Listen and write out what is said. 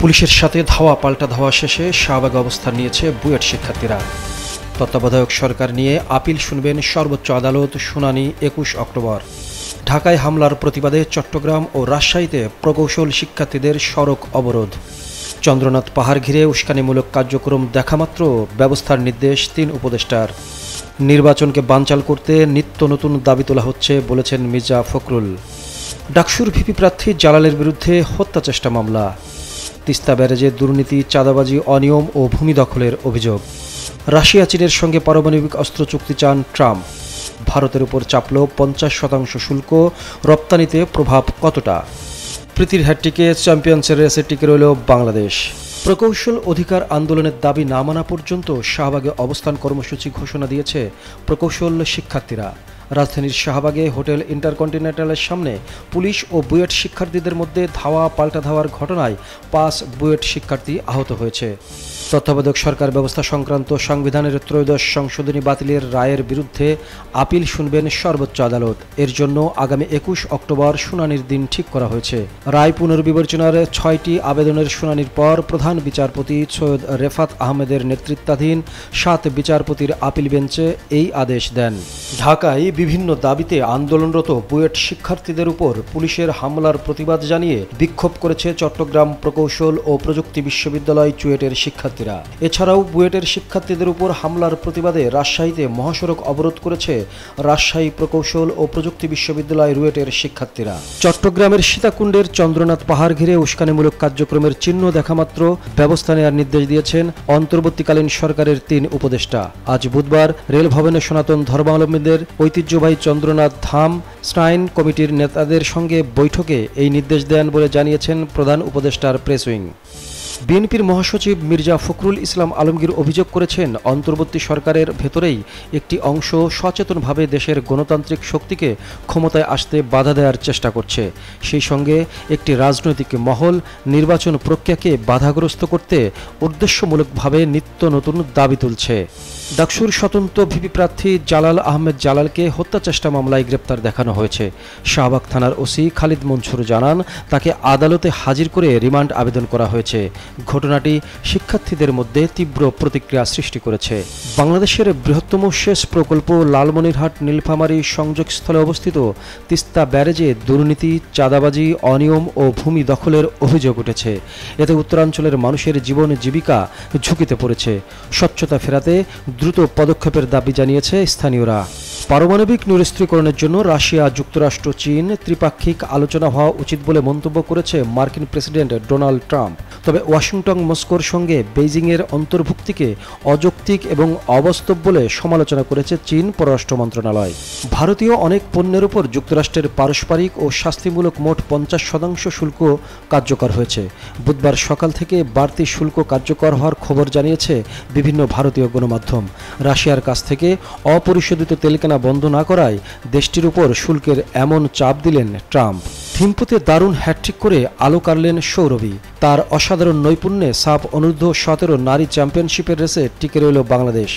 পুলিশের সাথে ধাওয়া পাল্টা ধাওয়া শেষে শাহবাগে অবস্থান নিয়েছে বুয়েট শিক্ষার্থীরা। তত্ত্বাবধায়ক সরকার নিয়ে আপিল শুনবেন সর্বোচ্চ আদালত, শুনানি ২১ অক্টোবর। ঢাকায় হামলার প্রতিবাদে চট্টগ্রাম ও রাজশাহীতে প্রকৌশল শিক্ষার্থীদের সড়ক অবরোধ। চন্দ্রনাথ পাহাড় ঘিরে উস্কানিমূলক কার্যক্রম দেখামাত্র ব্যবস্থার নির্দেশ ৩ উপদেষ্টার। নির্বাচনকে বানচাল করতে নিত্য নতুন দাবি তোলা হচ্ছে বলেছেন মির্জা ফখরুল। ডাকসুর ভিপি প্রার্থী জালালের বিরুদ্ধে হত্যা চেষ্টা মামলা। তিস্তা ব্যারেজে দুর্নীতি, চাঁদাবাজি, অনিয়ম ও ভূমি দখলের অভিযোগ। রাশিয়া চীনের সঙ্গে পারমাণবিক অস্ত্র চুক্তি চান ট্রাম্প। ভারতের উপর চাপল ৫০% শুল্ক, রপ্তানিতে প্রভাব কতটা? প্রীতির হ্যাটট্রিকে চ্যাম্পিয়ন্সের রেসে টিকে রইল বাংলাদেশ। প্রকৌশল অধিকার আন্দোলনের দাবি না মানা পর্যন্ত শাহবাগে অবস্থান কর্মসূচি ঘোষণা দিয়েছে প্রকৌশল শিক্ষার্থীরা। রাজধানীর শাহবাগে হোটেল ইন্টারকন্টিনেন্টালের সামনে পুলিশ ও বুয়েট শিক্ষার্থীদের মধ্যে ধাওয়া পাল্টা ধাওয়ার ঘটনায় ৫ বুয়েট শিক্ষার্থী আহত হয়েছে। তত্ত্বাবধায়ক সরকার ব্যবস্থা সংক্রান্ত সংবিধানের ত্রয়োদশ সংশোধনী বাতিলের রায়ের বিরুদ্ধে আপিল শুনবেন সর্বোচ্চ আদালত। এর জন্য আগামী ২১ অক্টোবর শুনানির দিন ঠিক করা হয়েছে। রায় পুনর্বিবেচনার ৬টি আবেদনের শুনানির পর প্রধান বিচারপতি সৈয়দ রেফাত আহমেদের নেতৃত্বাধীন ৭ বিচারপতির আপিল বেঞ্চে এই আদেশ দেন। ঢাকায় বিভিন্ন দাবিতে আন্দোলনরত বুয়েট শিক্ষার্থীদের উপর পুলিশের হামলার প্রতিবাদ জানিয়ে বিক্ষোভ করেছে চট্টগ্রাম প্রকৌশল ও প্রযুক্তি বিশ্ববিদ্যালয় চুয়েটের শিক্ষার্থীরা। এছাড়াও বুয়েটের শিক্ষার্থীদের উপর হামলার প্রতিবাদে রাজশাহীতে মহাসড়ক অবরোধ করেছে রাজশাহী প্রকৌশল ও প্রযুক্তি বিশ্ববিদ্যালয় রুয়েটের শিক্ষার্থীরা। চট্টগ্রামের সীতাকুণ্ডের চন্দ্রনাথ পাহাড় ঘিরে উস্কানিমূলক কার্যক্রমের চিহ্ন দেখামাত্র ব্যবস্থা নেওয়ার নির্দেশ দিয়েছেন অন্তর্বর্তীকালীন সরকারের ৩ উপদেষ্টা। আজ বুধবার রেল ভবনে সনাতন ধর্মাবলম্বীদের ঐতিহ্যবাহী চন্দ্রনাথ ধাম শ্রাইন কমিটির নেতাদের সঙ্গে বৈঠকে এই নির্দেশ দেন বলে জানিয়েছেন প্রধান উপদেষ্টার প্রেস উইং। বিএনপির মহাসচিব মির্জা ফখরুল ইসলাম আলমগীর অভিযোগ করেছেন, অন্তর্বর্তী সরকারের ভেতরেই একটি অংশ সচেতনভাবে দেশের গণতান্ত্রিক শক্তিকে ক্ষমতায় আসতে বাধা দেওয়ার চেষ্টা করছে। সেই সঙ্গে একটি রাজনৈতিক মহল নির্বাচন প্রক্রিয়াকে বাধাগ্রস্ত করতে উদ্দেশ্যমূলকভাবে নিত্য নতুন দাবি তুলছে। ডাকসুর স্বতন্ত্র ভিপি প্রার্থী জালাল আহমেদ জালালকে হত্যা চেষ্টা মামলায় গ্রেপ্তার দেখানো হয়েছে। শাহবাগ থানার ওসি খালিদ মনসুর জানান, তাকে আদালতে হাজির করে রিমান্ড আবেদন করা হয়েছে। ঘটনাটি শিক্ষার্থীদের মধ্যে তীব্র প্রতিক্রিয়া সৃষ্টি করেছে। বাংলাদেশের বৃহত্তম সেচ প্রকল্প লালমনিরহাট নীলফামারী সংযোগস্থলে অবস্থিত তিস্তা ব্যারেজে দুর্নীতি, চাঁদাবাজি, অনিয়ম ও ভূমি দখলের অভিযোগ উঠেছে। এতে উত্তরাঞ্চলের মানুষের জীবন জীবিকা ঝুঁকিতে পড়েছে। স্বচ্ছতা ফেরাতে দ্রুত পদক্ষেপের দাবি জানিয়েছে স্থানীয়রা। পারমাণবিক নিরস্ত্রীকরণের জন্য রাশিয়া, যুক্তরাষ্ট্র, চীন ত্রিপাক্ষিক আলোচনা হওয়া উচিত বলে মন্তব্য করেছে মার্কিন প্রেসিডেন্ট ডোনাল্ড ট্রাম্প। তবে ওয়াশিংটন মস্কোর সঙ্গে বেইজিংয়ের অন্তর্ভুক্তিকে অযৌক্তিক এবং অবাস্তব বলে সমালোচনা করেছে চীন পররাষ্ট্র মন্ত্রণালয়। ভারতীয় অনেক পণ্যের উপর যুক্তরাষ্ট্রের পারস্পরিক ও শাস্তিমূলক মোট ৫০% শুল্ক কার্যকর হয়েছে। বুধবার সকাল থেকে বাড়তি শুল্ক কার্যকর হওয়ার খবর জানিয়েছে বিভিন্ন ভারতীয় গণমাধ্যম। রাশিয়ার কাছ থেকে অপরিশোধিত তেল কেনা বন্ধ না করায় দেশটির উপর শুল্কের এমন চাপ দিলেন ট্রাম্প। থিম্পুতে দারুণ হ্যাটট্রিক করে আলো কাড়লেন সৌরভী। তার অসাধারণ নৈপুণ্যে সাফ অনূর্ধ্ব ১৭ নারী চ্যাম্পিয়নশিপের রেসে টিকে রইল বাংলাদেশ।